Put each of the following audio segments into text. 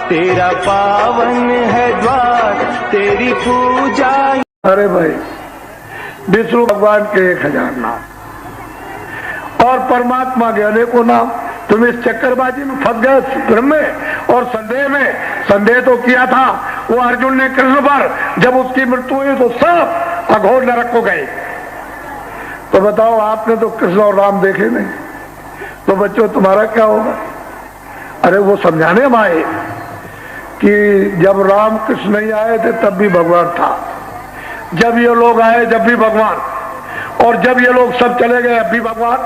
तेरा पावन है द्वार, तेरी पूजा। अरे भाई, विष्णु भगवान के 1000 नाम और परमात्मा के अनेकों नाम। तुम इस चक्करबाजी में फंस गए भ्रम में और संदेह में। संदेह तो किया था वो अर्जुन ने कृष्ण पर, जब उसकी मृत्यु हुई तो सब अघोर नरक को गए। तो बताओ, आपने तो कृष्ण और राम देखे नहीं, तो बच्चों तुम्हारा क्या होगा? अरे वो समझाने हम आए कि जब राम कृष्ण नहीं आए थे तब भी भगवान था, जब ये लोग आए जब भी भगवान, और जब ये लोग सब चले गए अब भी भगवान,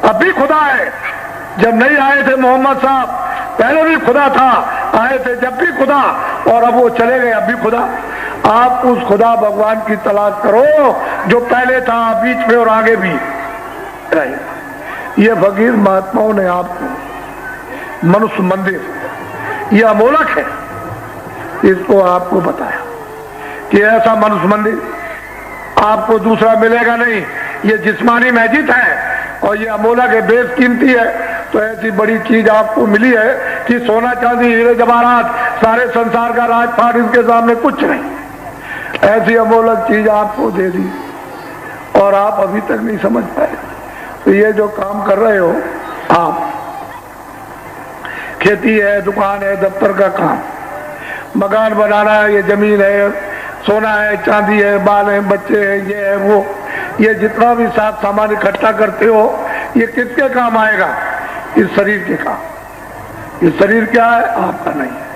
अब भी खुदा है। जब नहीं आए थे मोहम्मद साहब पहले भी खुदा था, आए थे जब भी खुदा, और अब वो चले गए अब भी खुदा। आप उस खुदा भगवान की तलाश करो जो पहले था, बीच में और आगे भी। ये फकीर महात्माओं ने आपको मनुष्य मंदिर, ये अमोलक है, इसको आपको बताया कि ऐसा मनुष्य मंदिर आपको दूसरा मिलेगा नहीं। ये जिस्मानी मस्जिद है और ये अमोलक है, बेशकीमती है। तो ऐसी बड़ी चीज आपको मिली है कि सोना चांदी हीरे जवाहरात सारे संसार का राजपाट इसके सामने कुछ नहीं। ऐसी अमोलक चीज आपको दे दी और आप अभी तक नहीं समझ पाए। तो ये जो काम कर रहे हो आप, खेती है, दुकान है, दफ्तर का काम, मकान बनाना है, ये जमीन है, सोना है, चांदी है, बाल है, बच्चे हैं, ये है वो, ये जितना भी साथ सामान इकट्ठा करते हो ये किसके काम आएगा? इस शरीर के काम। ये शरीर क्या है? आपका नहीं है,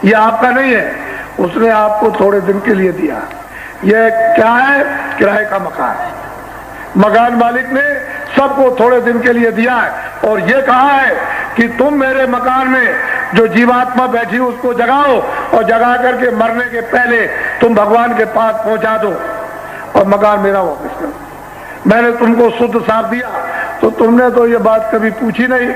ये आपका नहीं है, उसने आपको थोड़े दिन के लिए दिया। ये क्या है? किराए का मकान। मकान मालिक ने सबको थोड़े दिन के लिए दिया है और ये कहा है कि तुम मेरे मकान में जो जीवात्मा बैठी उसको जगाओ और जगा करके मरने के पहले तुम भगवान के पास पहुंचा दो और मकान मेरा वापस करो। मैंने तुमको शुद्ध साफ दिया, तो तुमने तो ये बात कभी पूछी नहीं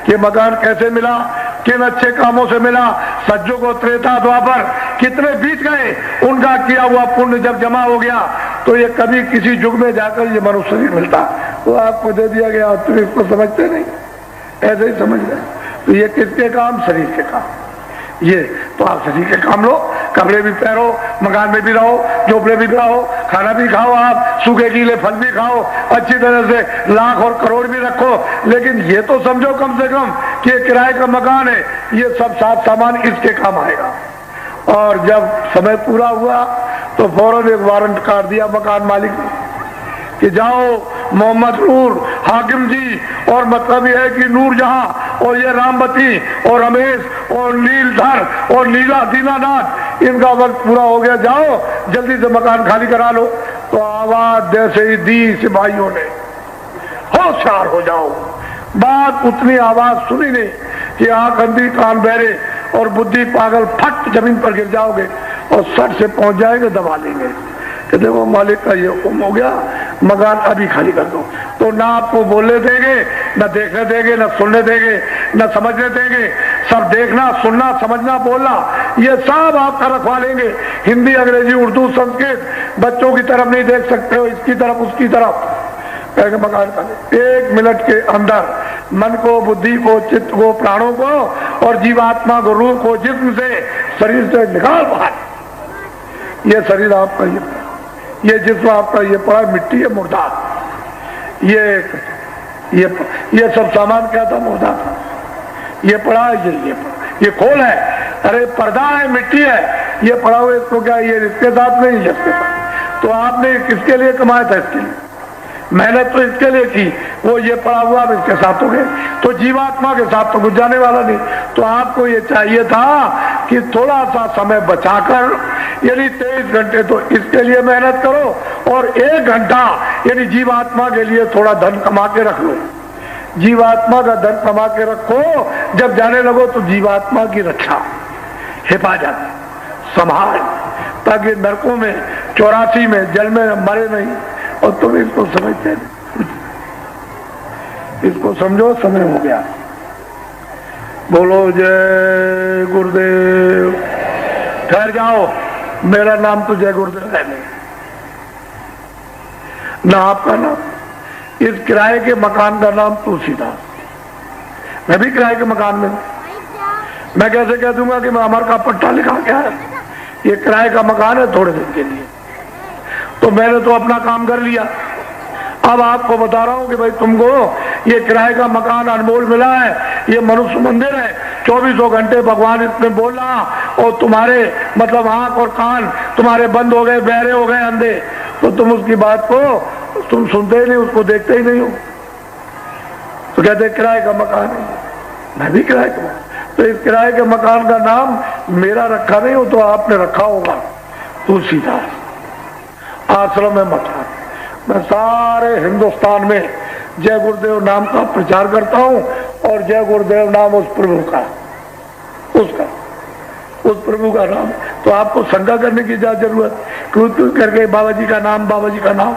कि मकान कैसे मिला, किन अच्छे कामों से मिला। सज्जों को त्रेता द्वापर कितने बीत गए, उनका किया हुआ पुण्य जब जमा हो गया तो ये कभी किसी युग में जाकर ये मनुष्य शरीर मिलता, तो आपको दे दिया गया। तुम इसको समझते नहीं, ऐसे ही समझ गए। तो ये किसके काम? शरीर के काम। ये तो आप शरीर के काम लो, कपड़े भी पहनो, मकान में भी रहो, झोपड़े भी रहो, खाना भी खाओ, आप सूखे गीले फल भी खाओ, अच्छी तरह से लाख और करोड़ भी रखो। लेकिन ये तो समझो कम से कम कि ये किराए का मकान है, ये सब साथ सामान इसके काम आएगा। और जब समय पूरा हुआ तो फौरन एक वारंट काट दिया मकान मालिक ने कि जाओ मोहम्मद नूर हाकिम जी, और मतलब यह है कि नूर जहां, और ये रामबती और रमेश और नीलधर और नीला दीनानाथ, इनका वक्त पूरा हो गया, जाओ जल्दी से मकान खाली करा लो। तो आवाज जैसे ही दी सिपाहियों ने, होशियार हो जाओ। बात उतनी आवाज सुनी नहीं कि आंख अंधी कान बहरे और बुद्धि पागल, फट जमीन पर गिर जाओगे और सट से पहुंच जाएंगे, दबा लेंगे कि देखो मालिक का ये हुक्म हो गया, मकान अभी खाली कर दो। तो ना आपको बोलने देंगे, ना देखने देंगे, ना सुनने देंगे, ना समझने देंगे। सब देखना, सुनना, समझना, बोलना, ये सब आपका रखवा लेंगे। हिंदी, अंग्रेजी, उर्दू, संस्कृत, बच्चों की तरफ नहीं देख सकते हो, इसकी तरफ उसकी तरफ, कहेंगे मकान खाली। 1 मिनट के अंदर मन को, बुद्धि को, चित्त को, प्राणों को और जीवात्मा को, रूह को जिस्म से, शरीर से निकाल बाहर। ये शरीर आपका, ये जिस्म आपका, ये पड़ा मिट्टी है, मुर्दा। ये सब सामान क्या था? मुर्दा था। ये पड़ा है, ये खोल है, अरे पर्दा है, मिट्टी है, ये पड़ा हुआ, इसको क्या, ये इसके साथ नहीं, इसके साथ। तो आपने किसके लिए कमाया था? इसके लिए मेहनत तो इसके लिए की, वो ये पड़ा हुआ अब इसके साथ हो गए। तो जीवात्मा के साथ तो कुछ जाने वाला नहीं। तो आपको ये चाहिए था कि थोड़ा सा समय बचाकर, यानी 23 घंटे तो इसके लिए मेहनत करो और 1 घंटा यानी जीवात्मा के लिए थोड़ा धन कमा के रख लो। जीवात्मा का धन कमा के रखो, जब जाने लगो तो जीवात्मा की रक्षा, हिफाजत, संभाल, ताकि नरकों में 84 में जल में मरे नहीं। और तुम इसको समझते नहीं, इसको समझो, समय हो गया। बोलो जय गुरुदेव। ठहर जाओ, मेरा नाम तो जय गुरुदेव है नहीं, ना आपका नाम। इस किराए के मकान का नाम तुलसीदास। मैं भी किराए के मकान में, मैं कैसे कह दूंगा कि मैं अमर का पट्टा लिखा क्या है, ये किराए का मकान है थोड़े दिन के लिए। तो मैंने तो अपना काम कर लिया। अब आपको बता रहा हूं कि भाई तुमको ये किराए का मकान अनमोल मिला है, ये मनुष्य मंदिर है, 24 घंटे भगवान इसमें बोल रहा, और तुम्हारे मतलब आंख और कान तुम्हारे बंद हो गए, बहरे हो गए, अंधे, तो तुम उसकी बात को तुम सुनते ही नहीं, उसको देखते ही नहीं हो। तो कहते किराए का मकान है, मैं भी किराए का। तो इस किराए के मकान का नाम मेरा रखा नहीं हो तो आपने रखा होगा तुलसीदास आश्रम में मकान। मैं सारे हिंदुस्तान में जय गुरुदेव नाम का प्रचार करता हूं, और जय गुरुदेव नाम उस प्रभु का, उस प्रभु का नाम। तो आपको शंका करने की क्या जरूरत, क्यों करके बाबा जी का नाम, बाबा जी का नाम,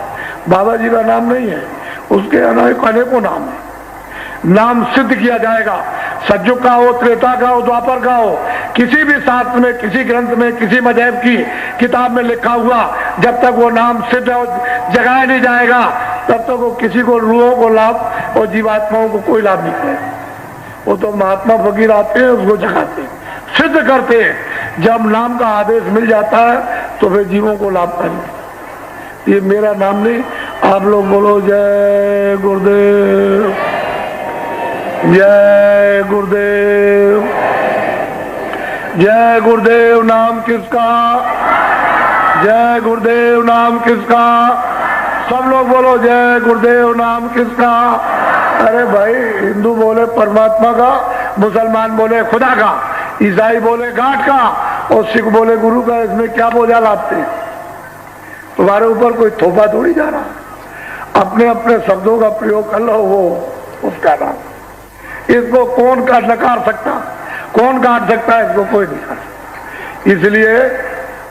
बाबा जी का नाम नहीं है, उसके अनेकों नाम है। नाम सिद्ध किया जाएगा, सतयुग का हो, त्रेता का हो, द्वापर का हो, किसी भी शास्त्र में, किसी ग्रंथ में, किसी मजहब की किताब में लिखा हुआ, जब तक वो नाम सिद्ध और जगाया नहीं जाएगा तब तक वो किसी को, रूहों को लाभ और जीवात्माओं को कोई लाभ नहीं करेगा। वो तो महात्मा फकीर आते हैं, उसको जगाते हैं, सिद्ध करते हैं। जब नाम का आदेश मिल जाता है तो फिर जीवों को लाभ करें। ये मेरा नाम नहीं, आप लोग बोलो जय गुरुदेव, जय गुरुदेव, जय गुरुदेव। नाम किसका, जय गुरुदेव नाम किसका, सब लोग बोलो जय गुरुदेव नाम किसका। अरे भाई, हिंदू बोले परमात्मा का, मुसलमान बोले खुदा का, ईसाई बोले घाट का, और सिख बोले गुरु का। इसमें क्या बोझा लादते हैं, तुम्हारे ऊपर कोई थोपा थोड़ी जा रहा। अपने अपने शब्दों का प्रयोग कर लो, वो उसका नाम। इसको कौन का नकार सकता, कौन काट सकता है, इसको कोई नहीं काट सकता। इसलिए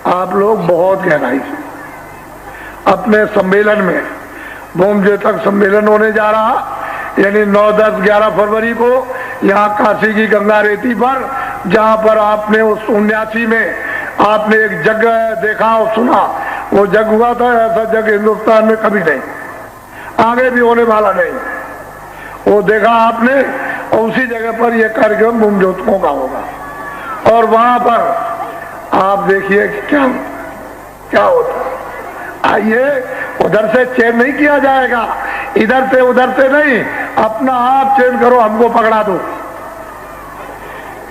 आप लोग बहुत गहराई से अपने सम्मेलन में, भूमजेतक सम्मेलन होने जा रहा, यानी 9, 10, 11 फरवरी को यहाँ काशी की गंगा रेती पर, जहाँ पर आपने उस 79 में आपने एक जग देखा और सुना, वो जग हुआ था, ऐसा जग हिंदुस्तान में कभी नहीं, आगे भी होने वाला नहीं। वो देखा आपने, और उसी जगह पर यह कार्यक्रम भूमज्योतकों का होगा। और वहां पर आप देखिए कि क्या होता है। आइए, उधर से चेंज नहीं किया जाएगा, इधर से उधर से नहीं, अपना आप चेंज करो, हमको पकड़ा दो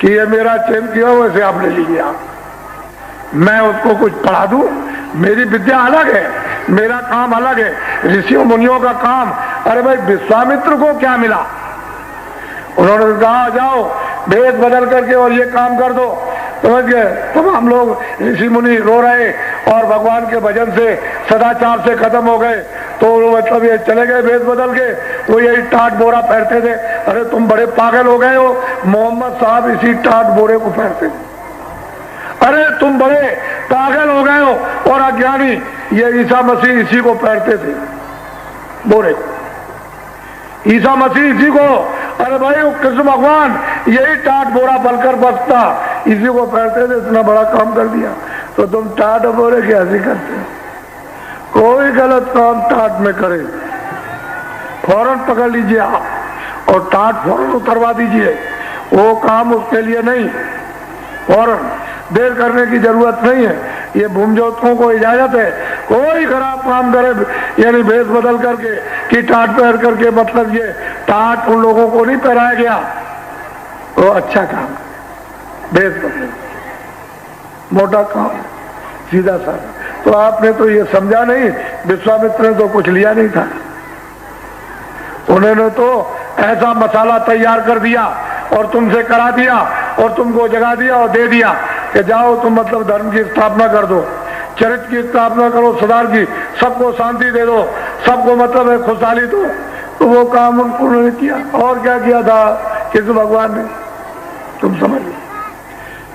कि ये मेरा चेंज किया, वैसे आप ले लीजिए। आप, मैं उसको कुछ पढ़ा दूं, मेरी विद्या अलग है, मेरा काम अलग है, ऋषियों मुनियों का काम। अरे भाई, विश्वामित्र को क्या मिला, उन्होंने कहा जाओ भेद बदल करके और ये काम कर दो, समझ गए। तब हम लोग ऋषि मुनि रो रहे और भगवान के भजन से, सदाचार से खत्म हो गए, तो मतलब ये चले गए भेद बदल के, वो यही टाट बोरा पहनते थे। अरे तुम बड़े पागल हो गए हो, मोहम्मद साहब इसी टाट बोरे को पहनते थे। अरे तुम बड़े पागल हो गए हो और अज्ञानी, ये ईसा मसीह इसी को पहनते थे, बोरे, ईसा मसीह इसी को। अरे भाई, वो कृष्ण भगवान यही टाट बोरा बनकर बसता, इसी को पहनते थे, इतना बड़ा काम कर दिया। तो तुम टाट बोरे की हंसी करते हो। कोई गलत काम टाट में करे, फौरन पकड़ लीजिए आप और टाट फौरन उतरवा दीजिए। वो काम उसके लिए नहीं, फौरन, देर करने की जरूरत नहीं है। ये भूमज्योतकों को इजाजत है, कोई खराब काम करे, यानी भेष बदल करके कि टाट पहन करके, मतलब ये टाट उन लोगों को नहीं पहनाया गया, वो अच्छा काम, भेष बदल, मोटा काम, सीधा साधा। तो आपने तो ये समझा नहीं, विश्वामित्र ने तो कुछ लिया नहीं था, उन्होंने तो ऐसा मसाला तैयार कर दिया और तुमसे करा दिया और तुमको जगा दिया और दे दिया कि जाओ तुम मतलब धर्म की स्थापना कर दो, चरित्र की स्थापना करो, सुधार की, सबको शांति दे दो, सबको मतलब है खुशहाली दो। तो वो काम उन्होंने किया। और क्या किया था कृष्ण भगवान ने, तुम समझ लो।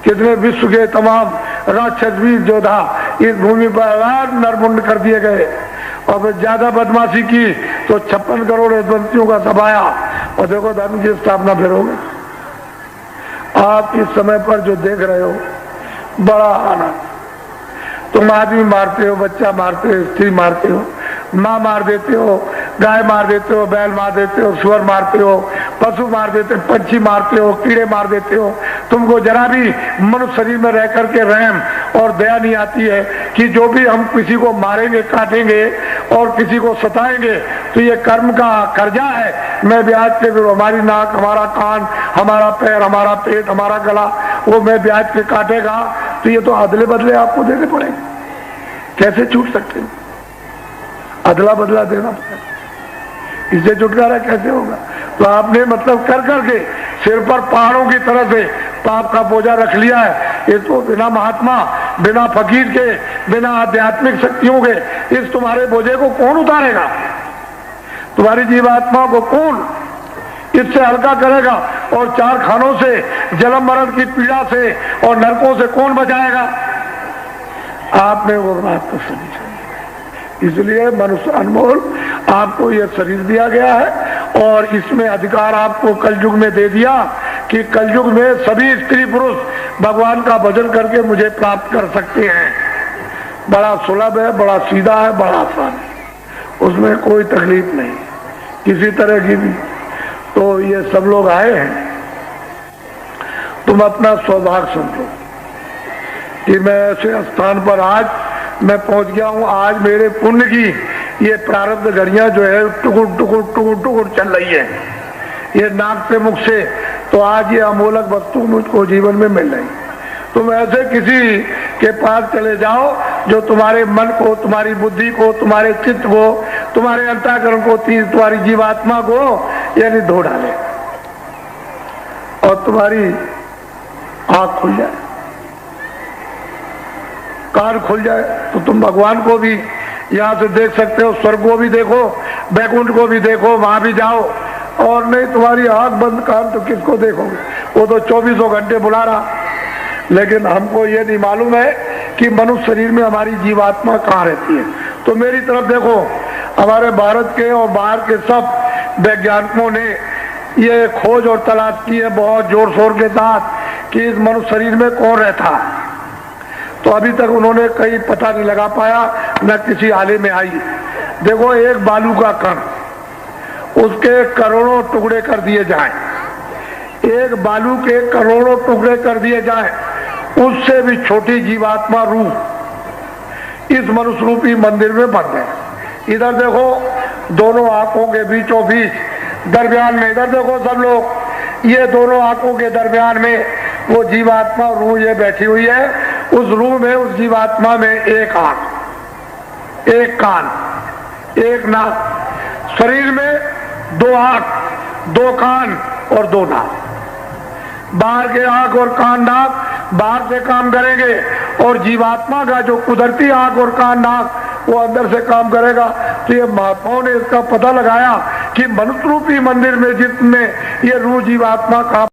कितने विश्व के तमाम राक्षस वीर योद्धा इस भूमि पर नरमुंड कर दिए गए, और फिर ज्यादा बदमाशी की तो 56 करोड़ यशवंतियों का सभाया, और देखो धर्म की स्थापना फिर हो गई। आप इस समय पर जो देख रहे हो, बड़ा आनंद, तुम आदमी मारते हो, बच्चा मारते हो, स्त्री मारते हो, माँ मार देते हो, गाय मार देते हो, बैल मार देते हो, सुअर मारते हो, पशु मार देते हो, पंछी मारते हो, कीड़े मार देते हो, तुमको जरा भी मनुष्य शरीर में रह करके रहम और दया नहीं आती है कि जो भी हम किसी को मारेंगे, काटेंगे और किसी को सताएंगे तो ये कर्म का कर्जा है। मैं ब्याज के हमारी नाक, हमारा कान, हमारा पैर, हमारा पेट, हमारा गला वो मैं ब्याज के काटेगा तो ये तो अदले बदले आपको देने पड़ेंगे। कैसे छूट सकते हैं? अदला बदला देना पड़ेगा। इससे छुटकारा कैसे होगा? तो आपने मतलब कर करके सिर पर पहाड़ों की तरह से पाप का बोझा रख लिया है। ये तो बिना महात्मा, बिना फकीर के, बिना आध्यात्मिक शक्तियों के इस तुम्हारे बोझे को कौन उतारेगा? तुम्हारी जीवात्मा को कौन इससे हल्का करेगा? और 4 खानों से, जन्म मरण की पीड़ा से और नरकों से कौन बचाएगा? आपने वो बात तो सुनी चाहिए। इसलिए मनुष्य अनमोल आपको यह शरीर दिया गया है और इसमें अधिकार आपको कलयुग में दे दिया कि कलयुग में सभी स्त्री पुरुष भगवान का भजन करके मुझे प्राप्त कर सकते हैं। बड़ा सुलभ है, बड़ा सीधा है, बड़ा आसान है, उसमें कोई तकलीफ नहीं किसी तरह की भी। तो ये सब लोग आए हैं, तुम अपना सौभाग्य समझो कि मैं ऐसे स्थान पर आज मैं पहुंच गया हूं। आज मेरे पुण्य की ये प्रारब्ध घड़ियां जो है टुकुर टुकुर टुकुर टुकुर चल रही है, ये नाक से मुख से। तो आज ये अमोलक वस्तु मुझको जीवन में मिल रही। तुम ऐसे किसी के पास चले जाओ जो तुम्हारे मन को, तुम्हारी बुद्धि को, तुम्हारे चित्त को, तुम्हारे अंतःकरण को, तुम्हारी जीवात्मा को यानी धो डाले और तुम्हारी आंख खुल जाए, कान खुल जाए तो तुम भगवान को भी यहाँ से देख सकते हो, स्वर्ग को भी देखो, बैकुंठ को भी देखो, वहां भी जाओ। और नहीं तुम्हारी आंख बंद, कान तो किसको देखोगे? वो तो 24 घंटे बुला रहा। लेकिन हमको ये नहीं मालूम है कि मनुष्य शरीर में हमारी जीवात्मा कहाँ रहती है। तो मेरी तरफ देखो, हमारे भारत के और बाहर के सब वैज्ञानिकों ने ये खोज और तलाश की है बहुत जोर शोर के साथ कि इस मनुष्य शरीर में कौन रहता है। तो अभी तक उन्होंने कहीं पता नहीं लगा पाया, न किसी आले में आई। देखो, एक बालू का कण, उसके करोड़ों टुकड़े कर दिए जाएं, एक बालू के करोड़ों टुकड़े कर दिए जाएं, उससे भी छोटी जीवात्मा रूप इस मनुष्य रूपी मंदिर में बन गए। इधर देखो, दोनों आंखों के बीचों बीच दरमियान में, इधर देखो सब लोग, ये दोनों आंखों के दरमियान में वो जीवात्मा रूह ये बैठी हुई है। उस रूह में, उस जीवात्मा में एक आंख, एक कान, एक नाक। शरीर में 2 आंख, 2 कान और 2 नाक। बाहर के आंख और कान नाक बाहर से काम करेंगे और जीवात्मा का जो कुदरती आंख और कान नाक वो अंदर से काम करेगा। तो ये महात्माओं ने इसका पता लगाया कि मनुष्य रूपी मंदिर में जिसमें ये रूह जीवात्मा काम